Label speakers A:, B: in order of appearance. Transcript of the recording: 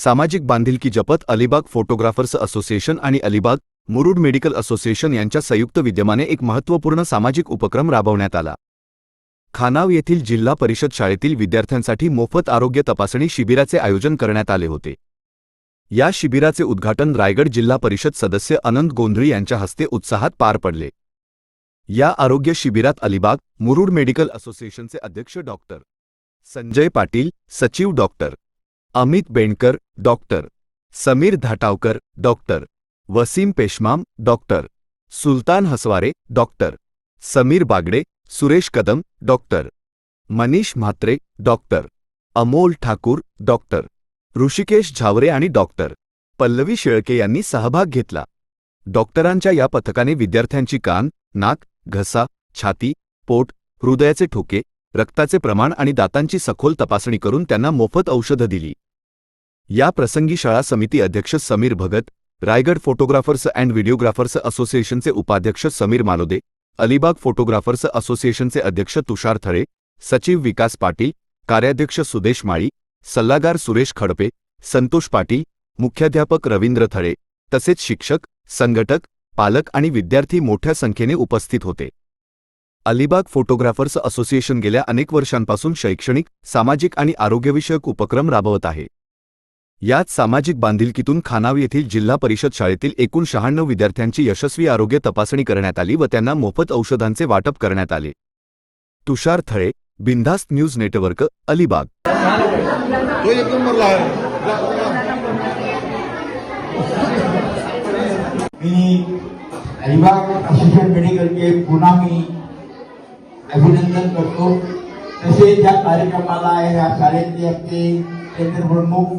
A: सामाजिक बांधिलकी जपत अलिबाग फोटोग्राफर्स असोसिएशन आणि अलिबाग मुरुड मेडिकल असोसिएशन यांच्या संयुक्त विद्यमाने एक महत्त्वपूर्ण सामाजिक उपक्रम राबवण्यात आला। खानाव येथील जिल्हा परिषद शाळेतील विद्यार्थ्यांसाठी मोफत आरोग्य तपासणी शिबिराचे आयोजन करण्यात आले होते। या शिबिराचे उद्घाटन रायगड जिल्हा परिषद सदस्य अनंत गोंधळी यांच्या हस्ते उत्साहात पार पडले। या आरोग्य शिबिरात अलिबाग मुरुड मेडिकल असोसिएशनचे अध्यक्ष डॉक्टर संजय पाटील, सचिव doctor Amit Bendkar, doctor Sameer Dhatavkar, doctor Waseem Peshmam, doctor Sultan Hasware, doctor Sameer Bagde, Suresh Kadam, doctor Manish Mhatre, doctor Amol Thakur, doctor Rushikesh Zaware आणि डॉक्टर पल्लवी शेळके यांनी सहभाग घेतला। डॉक्टरांच्या या पथकाने विद्यार्थ्यांची कान, नाक, घसा, छाती, पोट, हृदयाचे ठोके, रक्ताचे प्रमाण आणि दातांची सखोल तपासणी करून त्यांना मोफत औषधं दिली। या प्रसंगी शाळा समिती अध्यक्ष Sameer Bhagat, Raigad photographers and videographers असोसिएशनचे उपाध्यक्ष समीर मालोदे, अलिबाग फोटोग्राफर्स असोसिएशनचे अध्यक्ष तुषार थळे, सचिव विकास पाटील, कार्याध्यक्ष सुदेश माळी, सल्लागार सुरेश खडपे, संतोष पाटील, मुख्याध्यापक रवींद्र थळे तसेच शिक्षक, संघटक, पालक आणि विद्यार्थी मोठ्या संख्येने उपस्थित होते। अलिबाग फोटोग्राफर्स असोसिएशन गेल्या अनेक वर्षांपासून शैक्षणिक, सामाजिक आणि आरोग्यविषयक उपक्रम राबवत आहे। यात सामाजिक बांधिलकीतून खानाव येथील जिल्हा परिषद शाळेतील एकूण 96 विद्यार्थ्यांची यशस्वी आरोग्य तपासणी करण्यात आली व त्यांना मोफत औषधांचे वाटप करण्यात आले। Tushar Thale, Bindhast news network, Alibag.
B: Alibag association मेडिकलचे पुन्हा मी अभिनंदन करतो। तसेच या कार्यक्रमाला या शाळेचे आपले केंद्र प्रमुख